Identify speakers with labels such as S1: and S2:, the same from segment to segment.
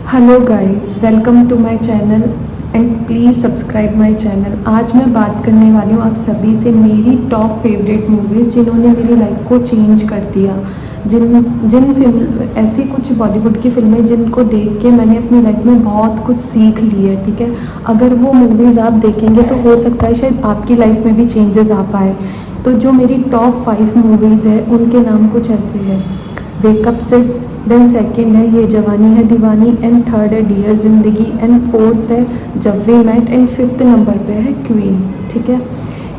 S1: Hello guys, welcome to my channel and please subscribe my channel. आज मैं बात करने वाली हूँ आप सभी से मेरी टॉप फेवरेट मूवीज़ जिन्होंने मेरी लाइफ को चेंज कर दिया। जिन जिन फिल्म ऐसी कुछ बॉलीवुड की फिल्में जिनको देख के मैंने अपनी लाइफ में बहुत कुछ सीख ली है। ठीक है, अगर वो मूवीज़ आप देखेंगे तो हो सकता है शायद आपकी लाइफ में भी चेंजेस आ पाए। तो जो मेरी टॉप 5 मूवीज़ है उनके नाम कुछ ऐसे हैं। वेकअप से, देन सेकंड है ये जवानी है दीवानी, एंड थर्ड है डियर ज़िंदगी, एंड फोर्थ है Jab we met, and fifth number पे है क्वीन। ठीक है,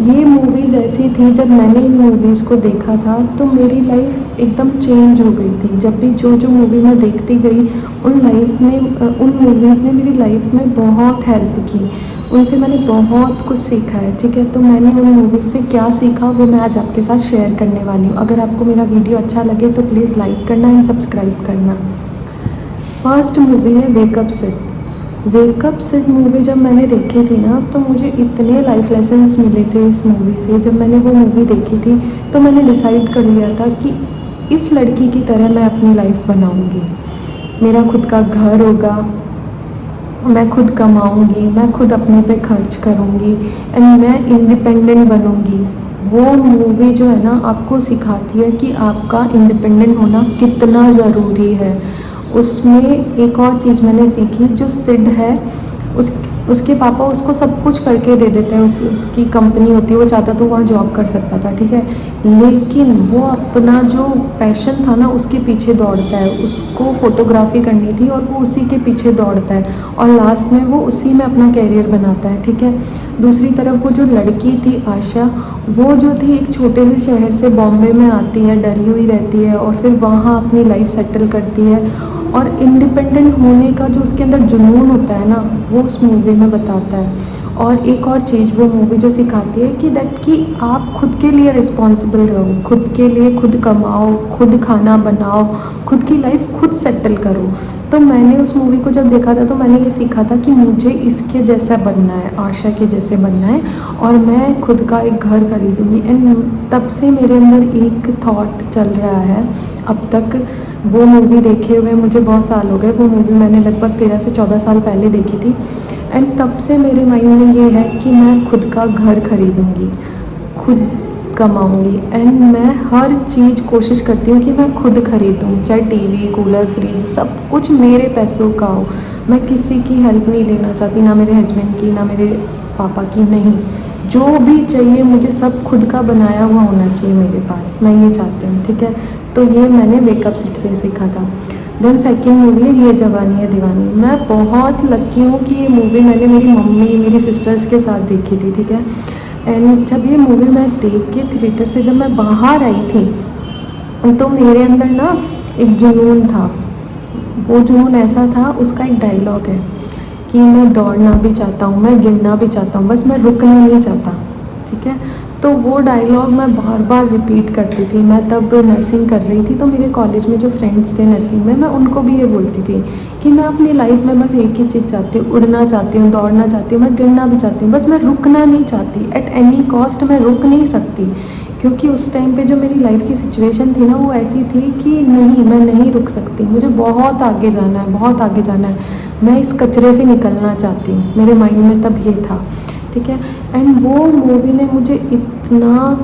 S1: ये मूवीज़ ऐसी थी जब मैंने इन मूवीज़ को देखा था तो मेरी लाइफ एकदम चेंज हो गई थी। जब भी जो जो मूवी मैं देखती गई उन मूवीज़ ने मेरी लाइफ में बहुत हेल्प की। उनसे मैंने बहुत कुछ सीखा है। ठीक है, तो मैंने उन मूवीज़ से क्या सीखा वो मैं आज आपके साथ शेयर करने वाली हूँ। अगर आपको मेरा वीडियो अच्छा लगे तो प्लीज़ लाइक करना एंड सब्सक्राइब करना। फर्स्ट मूवी है wake up Sid. Wake up Sid movie जब मैंने देखी थी ना तो मुझे इतने लाइफ लेसन्स मिले थे इस मूवी से। जब मैंने वो मूवी देखी थी तो मैंने डिसाइड कर लिया था कि इस लड़की की तरह मैं अपनी लाइफ बनाऊंगी। मेरा खुद का घर होगा, मैं खुद कमाऊंगी, मैं खुद अपने पे खर्च करूंगी एंड मैं इंडिपेंडेंट बनूंगी। वो मूवी जो है ना आपको सिखाती है कि आपका इंडिपेंडेंट होना कितना ज़रूरी है। उसमें एक और चीज़ मैंने सीखी, जो सिड है उस उसके पापा उसको सब कुछ करके दे देते हैं। उसकी कंपनी होती है, वो चाहता तो वहाँ जॉब कर सकता था। ठीक है, लेकिन वो अपना जो पैशन था ना उसके पीछे दौड़ता है। उसको फोटोग्राफी करनी थी और वो उसी के पीछे दौड़ता है और लास्ट में वो उसी में अपना कैरियर बनाता है। ठीक है, दूसरी तरफ वो जो लड़की थी आशा, वो जो थी एक छोटे से शहर से बॉम्बे में आती है, डरी हुई रहती है और फिर वहाँ अपनी लाइफ सेटल करती है। और इंडिपेंडेंट होने का जो उसके अंदर जुनून होता है ना वो उस मूवी में बताता है। और एक और चीज़ वो मूवी जो सिखाती है कि आप खुद के लिए रिस्पॉन्सिबल रहो, खुद के लिए खुद कमाओ, खुद खाना बनाओ, खुद की लाइफ खुद सेटल करो। तो मैंने उस मूवी को जब देखा था तो मैंने ये सीखा था कि मुझे इसके जैसा बनना है, आशा के जैसे बनना है और मैं खुद का एक घर खरीदूँगी। एंड तब से मेरे अंदर एक थॉट चल रहा है अब तक। वो मूवी देखे हुए मुझे बहुत साल हो गए। वो मूवी मैंने लगभग 13 से 14 साल पहले देखी थी एंड तब से मेरे माइंड में ये है कि मैं खुद का घर खरीदूँगी, खुद कमाऊँगी एंड मैं हर चीज़ कोशिश करती हूँ कि मैं खुद खरीदूँ, चाहे टीवी, कूलर, फ्रिज, सब कुछ मेरे पैसों का हो। मैं किसी की हेल्प नहीं लेना चाहती, ना मेरे हस्बैंड की, ना मेरे पापा की, नहीं। जो भी चाहिए मुझे सब खुद का बनाया हुआ होना चाहिए मेरे पास, मैं ये चाहती हूँ। ठीक है, तो ये मैंने वेकअप सिड से सीखा था। देन सेकेंड मूवी है ये जवानी है दीवानी। मैं बहुत लकी हूँ कि ये मूवी मैंने मेरी मम्मी, मेरी सिस्टर्स के साथ देखी थी। ठीक है, एंड जब ये मूवी मैं देख के थिएटर से जब मैं बाहर आई थी तो मेरे अंदर ना एक जुनून था। वो जुनून ऐसा था, उसका एक डायलॉग है कि मैं दौड़ना भी चाहता हूँ, मैं गिरना भी चाहता हूँ, बस मैं रुकना नहीं चाहता। ठीक है, तो वो डायलॉग मैं बार बार रिपीट करती थी। मैं तब नर्सिंग कर रही थी तो मेरे कॉलेज में जो फ्रेंड्स थे नर्सिंग में, मैं उनको भी ये बोलती थी कि मैं अपनी लाइफ में बस एक ही चीज़ चाहती हूँ, उड़ना चाहती हूँ, दौड़ना चाहती हूँ, मैं गिरना भी चाहती हूँ, बस मैं रुकना नहीं चाहती। एट एनी कॉस्ट मैं रुक नहीं सकती, क्योंकि उस टाइम पे जो मेरी लाइफ की सिचुएशन थी ना वो ऐसी थी कि नहीं, मैं नहीं रुक सकती, मुझे बहुत आगे जाना है, बहुत आगे जाना है, मैं इस कचरे से निकलना चाहती हूँ। मेरे माइंड में तब ये था। ठीक है, एंड वो मूवी ने मुझे इतना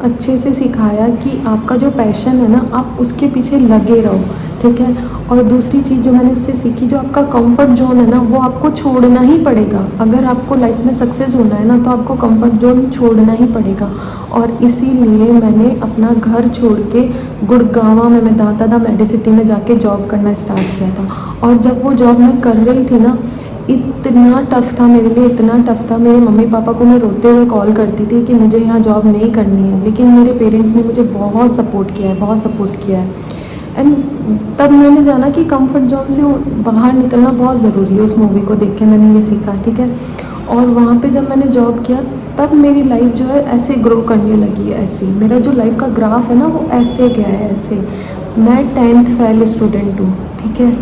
S1: अच्छे से सिखाया कि आपका जो पैशन है ना आप उसके पीछे लगे रहो। ठीक है, और दूसरी चीज़ जो मैंने उससे सीखी, जो आपका कंफर्ट जोन है ना वो आपको छोड़ना ही पड़ेगा। अगर आपको लाइफ में सक्सेस होना है ना तो आपको कंफर्ट जोन छोड़ना ही पड़ेगा। और इसीलिए मैंने अपना घर छोड़ के गुड़गांव में, मैं दाता मेडिसिटी में जाके जॉब करना स्टार्ट किया था। और जब वो जॉब मैं कर रही थी ना इतना टफ़ था मेरे लिए, इतना टफ़ था। मेरे मम्मी पापा को मैं रोते हुए कॉल करती थी कि मुझे यहाँ जॉब नहीं करनी है, लेकिन मेरे पेरेंट्स ने मुझे बहुत सपोर्ट किया है, बहुत सपोर्ट किया है। एंड तब मैंने जाना कि कंफर्ट जोन से बाहर निकलना बहुत ज़रूरी है। उस मूवी को देख के मैंने ये सीखा। ठीक है, और वहाँ पे जब मैंने जॉब किया तब मेरी लाइफ जो है ऐसे ग्रो करने लगी है। ऐसे मेरा जो लाइफ का ग्राफ है ना वो ऐसे गया है, ऐसे। मैं 10th फेल स्टूडेंट हूँ। ठीक है,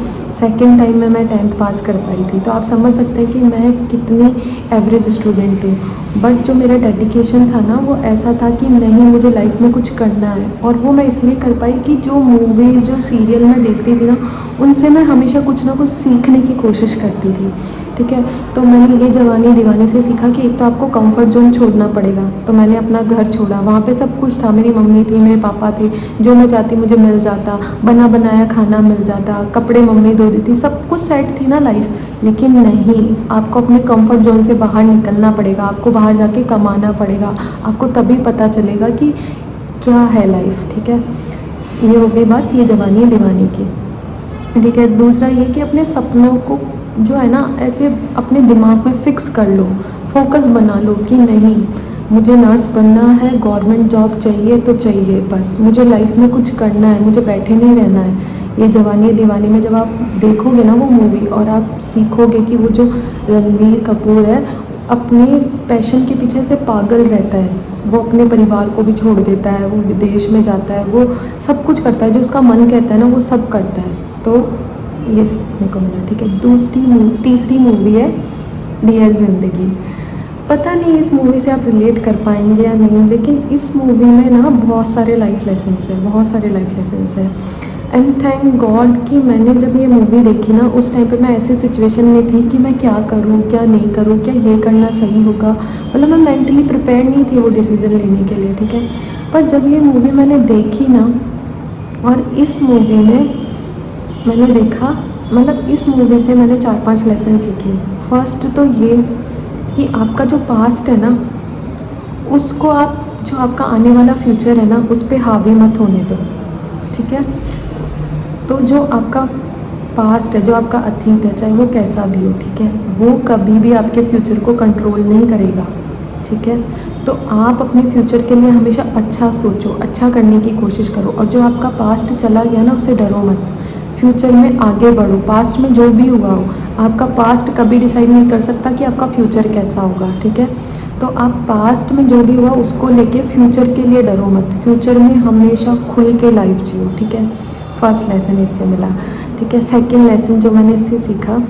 S1: सेकंड टाइम में मैं 10th पास कर पाई थी। तो आप समझ सकते हैं कि मैं कितनी एवरेज स्टूडेंट हूँ। बट जो मेरा डेडिकेशन था ना वो ऐसा था कि नहीं, मुझे लाइफ में कुछ करना है। और वो मैं इसलिए कर पाई कि जो मूवीज़, जो सीरियल मैं देखती थी ना, उनसे मैं हमेशा कुछ ना कुछ सीखने की कोशिश करती थी। ठीक है, तो मैंने ये जवानी दीवानी से सीखा कि एक तो आपको कंफर्ट जोन छोड़ना पड़ेगा। तो मैंने अपना घर छोड़ा, वहाँ पे सब कुछ था, मेरी मम्मी थी, मेरे पापा थे, जो मैं चाहती मुझे मिल जाता, बना बनाया खाना मिल जाता, कपड़े मम्मी धो देती, सब कुछ सेट थी ना लाइफ। लेकिन नहीं, आपको अपने कंफर्ट जोन से बाहर निकलना पड़ेगा, आपको बाहर जाके कमाना पड़ेगा, आपको तभी पता चलेगा कि क्या है लाइफ। ठीक है, ये हो गई बात ये जवानी दीवानी की। ठीक है, दूसरा ये कि अपने सपनों को जो है ना ऐसे अपने दिमाग में फ़िक्स कर लो, फोकस बना लो कि नहीं, मुझे नर्स बनना है, गवर्नमेंट जॉब चाहिए तो चाहिए, बस मुझे लाइफ में कुछ करना है, मुझे बैठे नहीं रहना है। ये जवानी दीवानी में जब आप देखोगे ना वो मूवी, और आप सीखोगे कि वो जो रणबीर कपूर है अपने पैशन के पीछे से पागल रहता है, वो अपने परिवार को भी छोड़ देता है, वो विदेश में जाता है, वो सब कुछ करता है, जो उसका मन कहता है ना वो सब करता है। तो ये सीखने को मिला। ठीक है, तीसरी मूवी है डियर ज़िंदगी। पता नहीं इस मूवी से आप रिलेट कर पाएंगे या नहीं, लेकिन इस मूवी में ना बहुत सारे लाइफ लेसन्स हैं, बहुत सारे लाइफ लेसन्स हैं। एंड थैंक गॉड कि मैंने जब ये मूवी देखी ना, उस टाइम पे मैं ऐसी सिचुएशन में थी कि मैं क्या करूँ क्या नहीं करूँ, क्या ये करना सही होगा, मतलब मैं मेंटली प्रिपेयर नहीं थी वो डिसीज़न लेने के लिए। ठीक है, पर जब ये मूवी मैंने देखी ना, और इस मूवी में मैंने देखा, मतलब इस मूवी से मैंने 4-5 लेसन सीखे। फर्स्ट तो ये कि आपका जो पास्ट है ना, उसको आप, जो आपका आने वाला फ्यूचर है ना, उस पर हावी मत होने दो। ठीक है, तो जो आपका पास्ट है, जो आपका अतीत है, चाहे वो कैसा भी हो, ठीक है, वो कभी भी आपके फ्यूचर को कंट्रोल नहीं करेगा। ठीक है, तो आप अपने फ्यूचर के लिए हमेशा अच्छा सोचो, अच्छा करने की कोशिश करो, और जो आपका पास्ट चला गया ना उससे डरो मत, फ्यूचर में आगे बढ़ो। पास्ट में जो भी हुआ हो, आपका पास्ट कभी डिसाइड नहीं कर सकता कि आपका फ्यूचर कैसा होगा। ठीक है, तो आप पास्ट में जो भी हुआ उसको लेके फ्यूचर के लिए डरो मत, फ्यूचर में हमेशा खुल के लाइफ जियो। ठीक है, फर्स्ट लेसन इससे मिला। ठीक है, सेकंड लेसन जो मैंने इससे सीखा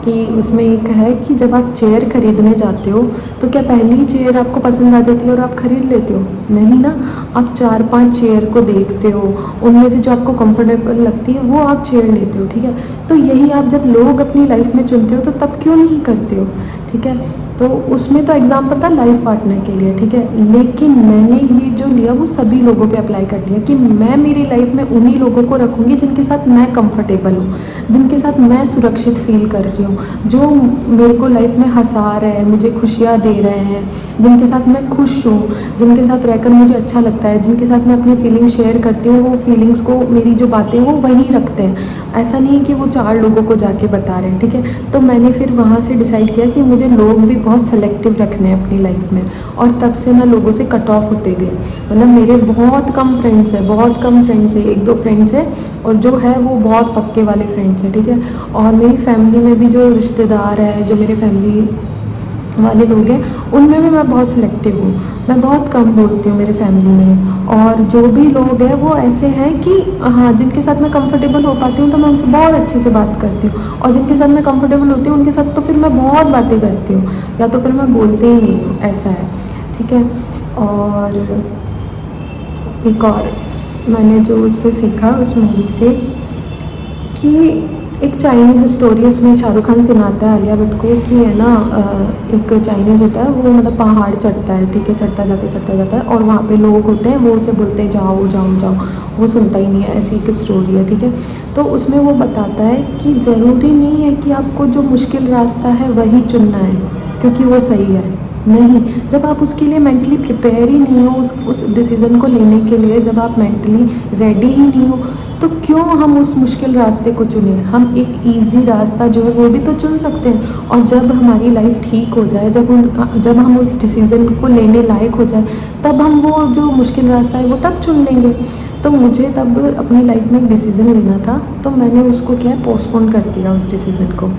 S1: कि उसमें एक है कि जब आप चेयर खरीदने जाते हो तो क्या पहली चेयर आपको पसंद आ जाती है और आप ख़रीद लेते हो? नहीं ना, आप 4-5 चेयर को देखते हो, उनमें से जो आपको कंफर्टेबल लगती है वो आप चेयर लेते हो। ठीक है, तो यही आप जब लोग अपनी लाइफ में चुनते हो तो तब क्यों नहीं करते हो? ठीक है, तो उसमें तो एग्जाम्पल था लाइफ पार्टनर के लिए। ठीक है, लेकिन मैंने ये जो लिया वो सभी लोगों पे अप्लाई कर दिया कि मैं मेरी लाइफ में उन्हीं लोगों को रखूँगी जिनके साथ मैं कंफर्टेबल हूँ, जिनके साथ मैं सुरक्षित फील कर रही हूँ, जो मेरे को लाइफ में हंसा रहे हैं, मुझे खुशियाँ दे रहे हैं, जिनके साथ मैं खुश हूँ, जिनके साथ रहकर मुझे अच्छा लगता है, जिनके साथ मैं अपनी फीलिंग्स शेयर करती हूँ, वो फीलिंग्स को, मेरी जो बातें वो वही रखते हैं। ऐसा नहीं है कि वो 4 लोगों को जाके बता रहे हैं। ठीक है, तो मैंने फिर वहाँ से डिसाइड किया कि मुझे लोग भी बहुत सेलेक्टिव रखने हैं अपनी लाइफ में, और तब से मैं लोगों से कट ऑफ होते गए। मतलब मेरे बहुत कम फ्रेंड्स हैं, बहुत कम फ्रेंड्स हैं, 1-2 फ्रेंड्स हैं, और जो है वो बहुत पक्के वाले फ्रेंड्स हैं। ठीक है, और मेरी फैमिली में भी जो रिश्तेदार है, जो मेरे फैमिली वाले लोग हैं, उनमें भी मैं बहुत सिलेक्टिव हूँ, मैं बहुत कम बोलती हूँ मेरे फैमिली में। और जो भी लोग हैं वो ऐसे हैं कि हाँ, जिनके साथ मैं कंफर्टेबल हो पाती हूँ तो मैं उनसे बहुत अच्छे से बात करती हूँ, और जिनके साथ मैं कंफर्टेबल होती हूँ उनके साथ तो फिर मैं बहुत बातें करती हूँ, या तो फिर मैं बोलती ही नहीं हूँ, ऐसा है। ठीक है, और एक और मैंने जो उससे सीखा उस मूवी से, कि एक चाइनीज़ स्टोरी उसमें शाहरुख खान सुनाता है आलिया भट्ट को कि है ना, एक चाइनीज़ होता है वो, मतलब पहाड़ चढ़ता है। ठीक है, चढ़ता जाता है, और वहाँ पे लोग होते हैं, वो उसे बोलते हैं जाओ जाओ जाओ, वो सुनता ही नहीं है। ऐसी एक स्टोरी है। ठीक है, तो उसमें वो बताता है कि ज़रूरी नहीं है कि आपको जो मुश्किल रास्ता है वही चुनना है क्योंकि वो सही है। नहीं, जब आप उसके लिए मेंटली प्रिपेयर ही नहीं हो, उस डिसीज़न को लेने के लिए जब आप मेंटली रेडी ही नहीं हो, तो क्यों हम उस मुश्किल रास्ते को चुने? हम एक इजी रास्ता जो है वो भी तो चुन सकते हैं, और जब हमारी लाइफ ठीक हो जाए, जब हम उस डिसीज़न को लेने लायक हो जाए, तब हम वो जो मुश्किल रास्ता है वो तब चुन लेंगे। तो मुझे तब अपनी लाइफ में एक डिसीज़न लेना था, तो मैंने उसको क्या है, पोस्टपोन कर दिया उस डिसीज़न को।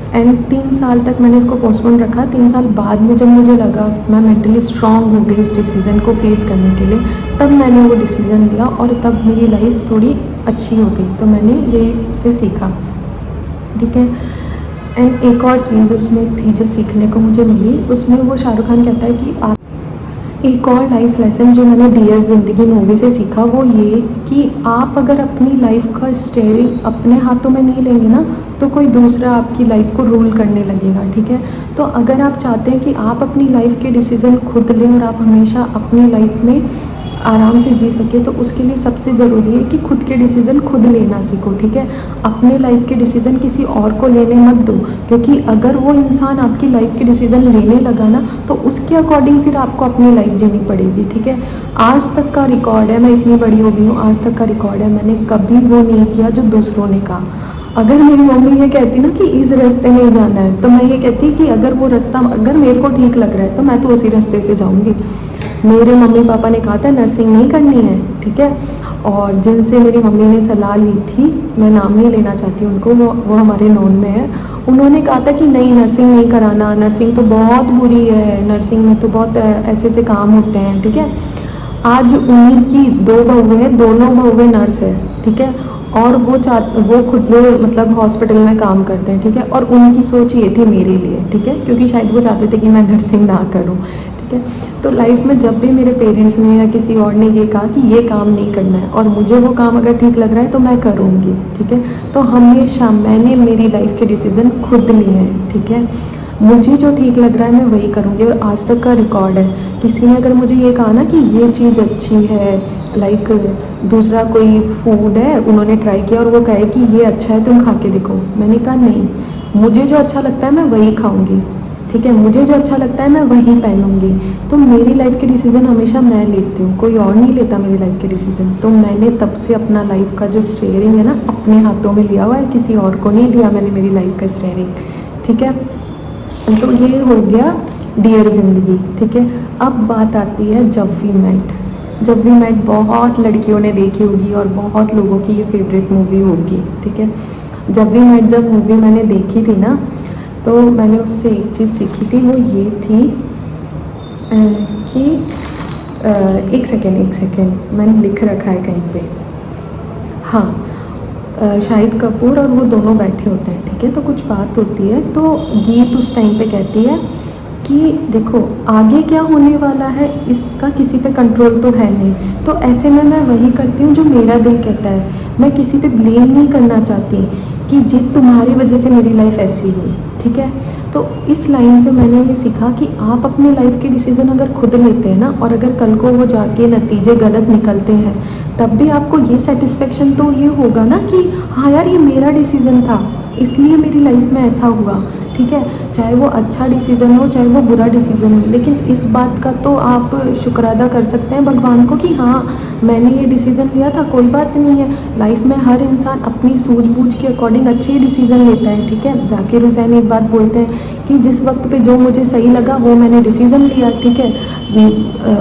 S1: एंड 3 साल तक मैंने उसको पोस्टपोन रखा। 3 साल बाद में जब मुझे लगा मैं मेंटली स्ट्रांग हो गई उस डिसीज़न को फेस करने के लिए, तब मैंने वो डिसीज़न लिया, और तब मेरी लाइफ थोड़ी अच्छी हो गई। तो मैंने ये उससे सीखा। ठीक है। एंड एक और चीज़ उसमें थी जो सीखने को मुझे मिली, उसमें वो शाहरुख खान कहता है कि आप, एक और लाइफ लेसन जो मैंने डियर ज़िंदगी मूवी से सीखा वो ये कि आप अगर अपनी लाइफ का स्टीयरिंग अपने हाथों में नहीं लेंगे ना, तो कोई दूसरा आपकी लाइफ को रूल करने लगेगा। ठीक है, तो अगर आप चाहते हैं कि आप अपनी लाइफ के डिसीज़न खुद लें और आप हमेशा अपनी लाइफ में आराम से जी सके, तो उसके लिए सबसे ज़रूरी है कि खुद के डिसीज़न खुद लेना सीखो। ठीक है, अपने लाइफ के डिसीज़न किसी और को लेने मत दो, क्योंकि अगर वो इंसान आपकी लाइफ के डिसीज़न लेने लगा ना, तो उसके अकॉर्डिंग फिर आपको अपनी लाइफ जीनी पड़ेगी। ठीक है, आज तक का रिकॉर्ड है, मैं इतनी बड़ी हो गई हूँ, आज तक का रिकॉर्ड है, मैंने कभी वो नहीं किया जो दूसरों ने कहा। अगर मेरी मम्मी ये कहती ना कि इस रास्ते में ही जाना है, तो मैं ये कहती कि अगर वो रास्ता अगर मेरे को ठीक लग रहा है तो मैं तो उसी रास्ते से जाऊँगी। मेरे मम्मी पापा ने कहा था नर्सिंग नहीं करनी है। ठीक है, और जिनसे मेरी मम्मी ने सलाह ली थी, मैं नाम नहीं लेना चाहती उनको, वो हमारे नॉन में है, उन्होंने कहा था कि नहीं नर्सिंग नहीं कराना, नर्सिंग तो बहुत बुरी है, नर्सिंग में तो बहुत ऐसे ऐसे काम होते हैं। ठीक है, आज उन्हीं की 2 बहुएं हैं, दोनों बहुएं नर्स है। ठीक है, और वो खुद मतलब हॉस्पिटल में काम करते हैं। ठीक है, और उनकी सोच ये थी मेरे लिए। ठीक है, क्योंकि शायद वो चाहते थे कि मैं नर्सिंग ना करूं। ठीक है, तो लाइफ में जब भी मेरे पेरेंट्स ने या किसी और ने ये कहा कि ये काम नहीं करना है और मुझे वो काम अगर ठीक लग रहा है तो मैं करूँगी। ठीक है, तो हमेशा मैंने मेरी लाइफ के डिसीज़न खुद लिए हैं। ठीक है, मुझे जो ठीक लग रहा है मैं वही करूँगी, और आज तक का रिकॉर्ड है। किसी ने अगर मुझे ये कहा ना कि ये चीज़ अच्छी है, लाइक दूसरा कोई फूड है उन्होंने ट्राई किया और वो कहे कि ये अच्छा है तुम खा के देखो, मैंने कहा नहीं, मुझे जो अच्छा लगता है मैं वही खाऊंगी। ठीक है, मुझे जो अच्छा लगता है मैं वही पहनूंगी। तो मेरी लाइफ के डिसीज़न हमेशा मैं लेती हूँ, कोई और नहीं लेता मेरी लाइफ के डिसीज़न। तो मैंने तब से अपना लाइफ का जो स्टीयरिंग है ना अपने हाथों में लिया हुआ है, किसी और को नहीं दिया मैंने मेरी लाइफ का स्टीयरिंग। ठीक है, तो ये हो गया डियर ज़िंदगी। ठीक है, अब बात आती है जब वी मेट। जब वी मेट बहुत लड़कियों ने देखी होगी और बहुत लोगों की ये फेवरेट मूवी होगी। ठीक है, जब वी मेट जब मूवी मैंने देखी थी ना, तो मैंने उससे एक चीज़ सीखी थी, वो ये थी कि एक सेकेंड मैंने लिख रखा है कहीं पे। हाँ, शाहिद कपूर और वो दोनों बैठे होते हैं। ठीक है, तो कुछ बात होती है, तो गीत उस टाइम पे कहती है कि देखो आगे क्या होने वाला है इसका किसी पे कंट्रोल तो है नहीं, तो ऐसे में मैं वही करती हूँ जो मेरा दिल कहता है। मैं किसी पे ब्लेम नहीं करना चाहती कि जी तुम्हारी वजह से मेरी लाइफ ऐसी हुई। ठीक है, तो इस लाइन से मैंने ये सीखा कि आप अपनी लाइफ के डिसीज़न अगर खुद लेते हैं ना, और अगर कल को वो जाके नतीजे गलत निकलते हैं, तब भी आपको ये सेटिस्फेक्शन तो ये होगा ना कि हाँ यार ये मेरा डिसीज़न था, इसलिए मेरी लाइफ में ऐसा हुआ। ठीक है, चाहे वो अच्छा डिसीज़न हो चाहे वो बुरा डिसीज़न हो, लेकिन इस बात का तो आप शुक्रादा कर सकते हैं भगवान को कि हाँ मैंने ये डिसीज़न लिया था, कोई बात नहीं है। लाइफ में हर इंसान अपनी सूझबूझ के अकॉर्डिंग अच्छे डिसीज़न लेता है। ठीक है, जाकिर हुसैन एक बात बोलते हैं कि जिस वक्त पे जो मुझे सही लगा वो मैंने डिसीज़न लिया। ठीक है,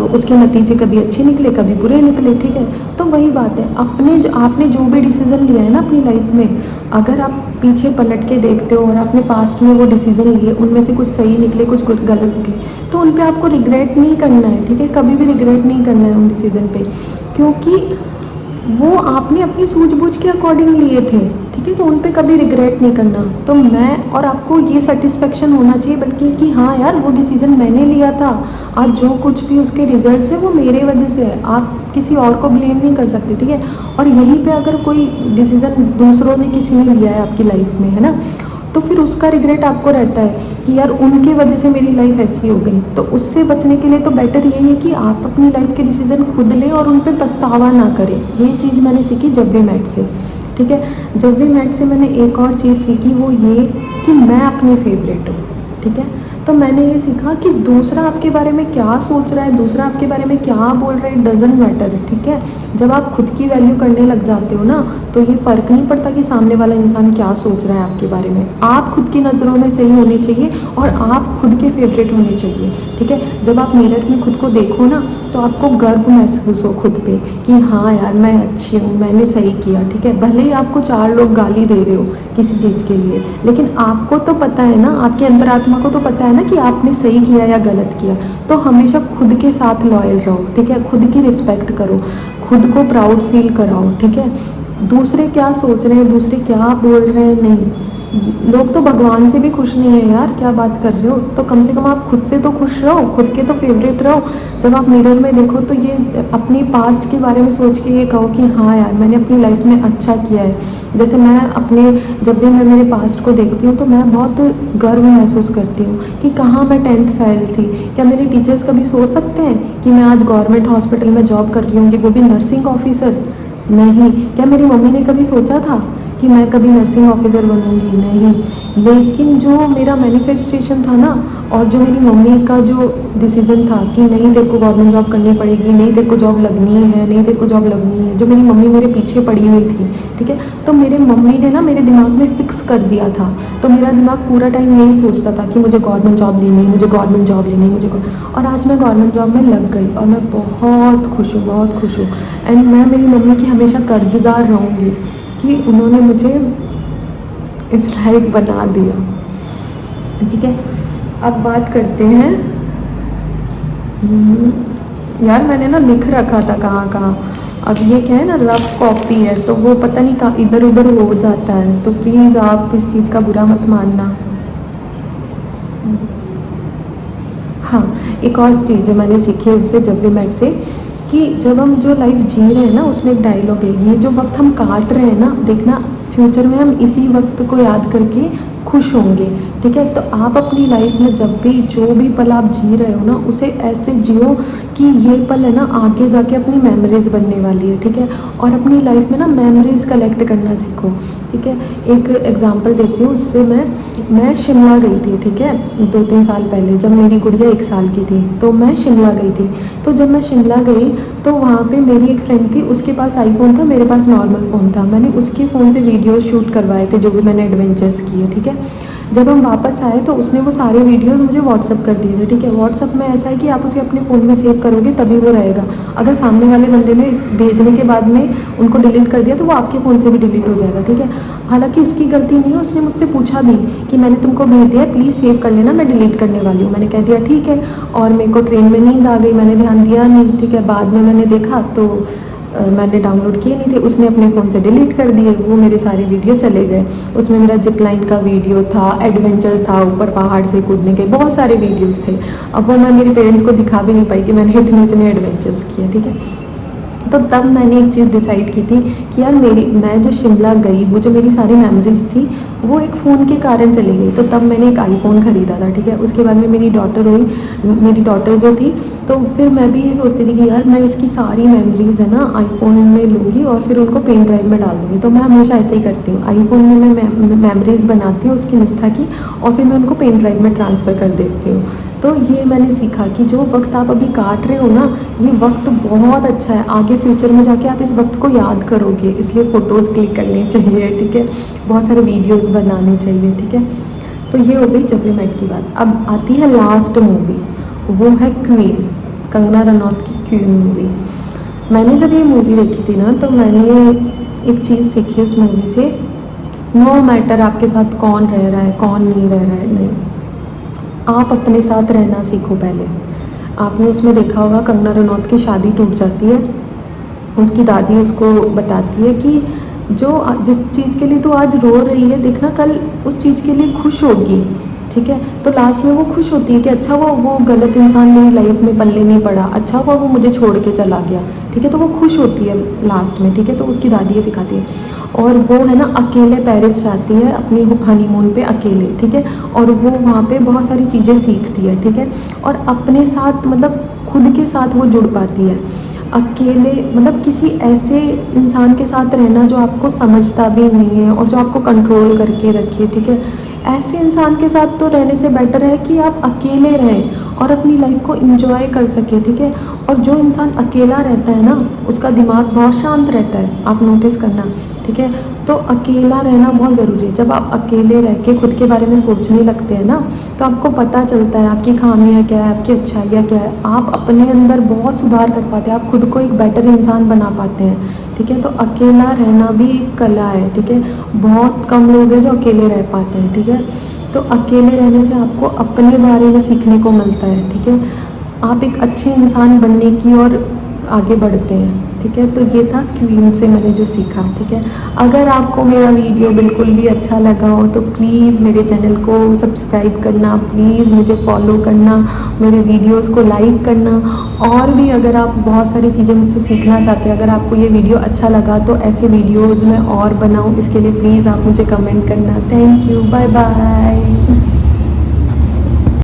S1: उसके नतीजे कभी अच्छे निकले कभी बुरे निकले। ठीक है, तो वही बात है, आपने जो भी डिसीज़न लिया है ना अपनी लाइफ में, अगर आप पीछे पलट के देखते हो और आपने पास्ट में वो डिसीज़न लिए, उनमें से कुछ सही निकले कुछ गलत निकले, तो उन पे आपको रिग्रेट नहीं करना है। ठीक है, कभी भी रिग्रेट नहीं करना है उन डिसीज़न पे, क्योंकि वो आपने अपनी सूझबूझ के अकॉर्डिंग लिए थे। ठीक है, तो उन पे कभी रिग्रेट नहीं करना। तो मैं और आपको ये सेटिस्फेक्शन होना चाहिए बल्कि कि हाँ यार वो डिसीज़न मैंने लिया था, आज जो कुछ भी उसके रिजल्ट्स है वो मेरे वजह से है, आप किसी और को ब्लेम नहीं कर सकते। ठीक है, और यहीं पे अगर कोई डिसीज़न दूसरों ने किसी ने लिया है आपकी लाइफ में, है ना, तो फिर उसका रिग्रेट आपको रहता है कि यार उनके वजह से मेरी लाइफ ऐसी हो गई। तो उससे बचने के लिए तो बेटर यही है कि आप अपनी लाइफ के डिसीज़न खुद लें और उन पर पछतावा ना करें। ये चीज़ मैंने सीखी जब भी मेट से। ठीक है, जब भी मेट से मैंने एक और चीज़ सीखी, वो ये कि मैं अपनी फेवरेट हूँ। ठीक है, तो मैंने ये सीखा कि दूसरा आपके बारे में क्या सोच रहा है, दूसरा आपके बारे में क्या बोल रहा है, डजेंट मैटर। ठीक है, जब आप खुद की वैल्यू करने लग जाते हो ना, तो ये फ़र्क नहीं पड़ता कि सामने वाला इंसान क्या सोच रहा है आपके बारे में। आप खुद की नज़रों में सही होने चाहिए और आप खुद के फेवरेट होने चाहिए। ठीक है, जब आप मिरर में खुद को देखो ना, तो आपको गर्व महसूस हो खुद पे कि हाँ यार मैं अच्छी हूँ, मैंने सही किया। ठीक है, भले ही आपको 4 लोग गाली दे रहे हो किसी चीज़ के लिए, लेकिन आपको तो पता है ना, आपके अंतरात्मा को तो पता है ना कि आपने सही किया या गलत किया। तो हमेशा खुद के साथ लॉयल रहो। ठीक है, खुद की रिस्पेक्ट करो, खुद को प्राउड फील कराओ। ठीक है, दूसरे क्या सोच रहे हैं, दूसरे क्या बोल रहे हैं, नहीं, लोग तो भगवान से भी खुश नहीं है यार, क्या बात कर रहे हो। तो कम से कम आप खुद से तो खुश रहो, खुद के तो फेवरेट रहो। जब आप मिरर में देखो तो ये अपनी पास्ट के बारे में सोच के ये कहो कि हाँ यार मैंने अपनी लाइफ में अच्छा किया है। जैसे मैं अपने, जब भी मैं मेरे पास्ट को देखती हूँ तो मैं बहुत गर्व महसूस करती हूँ कि कहाँ मैं 10th फेल थी। क्या मेरे टीचर्स कभी सोच सकते हैं कि मैं आज गवर्नमेंट हॉस्पिटल में जॉब कर रही हूँ, वो भी नर्सिंग ऑफिसर? नहीं। क्या मेरी मम्मी ने कभी सोचा था कि मैं कभी नर्सिंग ऑफिसर बनूंगी? नहीं। लेकिन जो मेरा मैनिफेस्टेशन था ना, और जो मेरी मम्मी का जो डिसीजन था कि नहीं तेरे को गवर्नमेंट जॉब करनी पड़ेगी, नहीं तेरे को जॉब लगनी है, नहीं तेरे को जॉब लगनी है, जो मेरी मम्मी मेरे पीछे पड़ी हुई थी, ठीक है। तो मेरे मम्मी ने ना मेरे दिमाग में फिक्स कर दिया था। तो मेरा दिमाग पूरा टाइम यही सोचता था कि मुझे गवर्नमेंट जॉब लेनी है, मुझे गवर्नमेंट जॉब लेनी है, और आज मैं गवर्नमेंट जॉब में लग गई और मैं बहुत खुश हूँ, बहुत खुश हूँ। एंड मैं मेरी मम्मी की हमेशा कर्जदार रहूँगी कि उन्होंने मुझे इस लायक बना दिया, ठीक है। अब बात करते हैं, यार मैंने ना लिख रखा था कहाँ कहाँ। अब ये क्या है ना, रफ कॉपी है तो वो पता नहीं कहाँ इधर उधर हो जाता है, तो प्लीज़ आप इस चीज़ का बुरा मत मानना। हाँ, एक और चीज़ जो मैंने सीखी है उससे, जब भी मेट से, कि जब हम जो लाइफ जी रहे हैं ना उसमें एक डायलॉग है, ये जो वक्त हम काट रहे हैं ना, देखना फ्यूचर में हम इसी वक्त को याद करके खुश होंगे, ठीक है। तो आप अपनी लाइफ में जब भी जो भी पल आप जी रहे हो ना, उसे ऐसे जियो कि ये पल है ना आगे जाके अपनी मेमोरीज बनने वाली है, ठीक है। और अपनी लाइफ में ना मेमोरीज कलेक्ट करना सीखो, ठीक है। एक एग्जांपल देती हूँ उससे, मैं शिमला गई थी, ठीक है, 2-3 साल पहले, जब मेरी गुड़िया 1 साल की थी तो मैं शिमला गई थी। तो जब मैं शिमला गई तो वहाँ पे मेरी एक फ्रेंड थी, उसके पास आईफोन था, मेरे पास नॉर्मल फ़ोन था। मैंने उसके फ़ोन से वीडियो शूट करवाए थे जो भी मैंने एडवेंचर्स किए, ठीक है। जब हम वापस आए तो उसने वो सारे वीडियोस मुझे व्हाट्सअप कर दिए थे, ठीक है। व्हाट्सअप में ऐसा है कि आप उसे अपने फ़ोन में सेव करोगे तभी वो रहेगा। अगर सामने वाले बंदे ने भेजने के बाद में उनको डिलीट कर दिया तो वो आपके फ़ोन से भी डिलीट हो जाएगा, ठीक है। हालांकि उसकी गलती नहीं है, उसने मुझसे पूछा भी कि मैंने तुमको भेज दिया है, प्लीज़ सेव कर लेना, मैं डिलीट करने वाली हूँ। मैंने कह दिया ठीक है, और मेरे को ट्रेन में नींद आ गई, मैंने ध्यान दिया नहीं, ठीक है। बाद में मैंने देखा तो मैंने डाउनलोड किए नहीं थे, उसने अपने फ़ोन से डिलीट कर दिए, वो मेरे सारे वीडियो चले गए। उसमें मेरा जिप लाइन का वीडियो था, एडवेंचर था, ऊपर पहाड़ से कूदने के बहुत सारे वीडियोस थे। अब वो मैं मेरे पेरेंट्स को दिखा भी नहीं पाई कि मैंने इतने इतने एडवेंचर्स किए, ठीक है। तो तब मैंने एक चीज़ डिसाइड की थी कि यार मैं जो शिमला गई, वो जो मेरी सारी मेमोरीज थी वो एक फ़ोन के कारण चली गई। तो तब मैंने एक आईफोन ख़रीदा था, ठीक है। उसके बाद में मेरी डॉटर हुई, मेरी डॉटर जो थी, तो फिर मैं भी ये सोचती थी कि यार मैं इसकी सारी मेमोरीज़ है ना आईफोन में लूँगी और फिर उनको पेन ड्राइव में डाल दूँगी। तो मैं हमेशा ऐसे ही करती हूँ, आईफोन में मैं मेमोरीज़ बनाती हूँ उसकी निष्ठा की, और फिर मैं उनको पेन ड्राइव में ट्रांसफ़र कर देती हूँ। तो ये मैंने सीखा कि जो वक्त आप अभी काट रहे हो ना, ये वक्त बहुत अच्छा है, आगे फ्यूचर में जाके आप इस वक्त को याद करोगे, इसलिए फ़ोटोज़ क्लिक करनी चाहिए, ठीक है। बहुत सारे वीडियोस बनाने चाहिए, ठीक है। तो ये हो गई जब वी मेट की बात। अब आती है लास्ट मूवी, वो है क्वीन, कंगना रनौत की क्वीन मूवी। मैंने जब ये मूवी देखी थी ना तो मैंने एक चीज़ सीखी उस मूवी से, नो मैटर आपके साथ कौन रह रहा है कौन नहीं रह रहा है, नहीं, आप अपने साथ रहना सीखो पहले। आपने उसमें देखा होगा कंगना रनौत की शादी टूट जाती है, उसकी दादी उसको बताती है कि जो जिस चीज़ के लिए तू आज रो रही है, देखना कल उस चीज़ के लिए खुश होगी, ठीक है। तो लास्ट में वो खुश होती है कि अच्छा वो गलत इंसान मेरी लाइफ में पल्ले नहीं पड़ा, अच्छा हुआ वो मुझे छोड़ के चला गया, ठीक है। तो वो खुश होती है लास्ट में, ठीक है। तो उसकी दादी ये सिखाती है। और वो है ना अकेले पेरिस जाती है अपनी हनीमून पे अकेले, ठीक है। और वो वहाँ पे बहुत सारी चीज़ें सीखती है, ठीक है। और अपने साथ मतलब खुद के साथ वो जुड़ पाती है। अकेले मतलब किसी ऐसे इंसान के साथ रहना जो आपको समझता भी नहीं है और जो आपको कंट्रोल करके रखे, ठीक है। ऐसे इंसान के साथ तो रहने से बेटर है कि आप अकेले रहें और अपनी लाइफ को इंजॉय कर सके, ठीक है। और जो इंसान अकेला रहता है ना उसका दिमाग बहुत शांत रहता है, आप नोटिस करना, ठीक है। तो अकेला रहना बहुत ज़रूरी है। जब आप अकेले रह के खुद के बारे में सोचने लगते हैं ना तो आपको पता चलता है आपकी खामियां क्या है, आपकी अच्छाइयाँ क्या है, आप अपने अंदर बहुत सुधार कर पाते हैं, आप खुद को एक बेटर इंसान बना पाते हैं, ठीक है। तो अकेला रहना भी एक कला है, ठीक है। बहुत कम लोग हैं जो अकेले रह पाते हैं, ठीक है। तो अकेले रहने से आपको अपने बारे में सीखने को मिलता है, ठीक है। आप एक अच्छे इंसान बनने की और आगे बढ़ते हैं। ठीक है, तो ये था क्वीन से मैंने जो सीखा। ठीक है, अगर आपको मेरा वीडियो बिल्कुल भी अच्छा लगा हो तो प्लीज़ मेरे चैनल को सब्सक्राइब करना, प्लीज़ मुझे फॉलो करना, मेरे वीडियोस को लाइक करना। और भी अगर आप बहुत सारी चीज़ें मुझसे सीखना चाहते हैं, अगर आपको ये वीडियो अच्छा लगा तो ऐसे वीडियोज़ मैं और बनाऊँ, इसके लिए प्लीज़ आप मुझे कमेंट करना। Thank you, bye bye.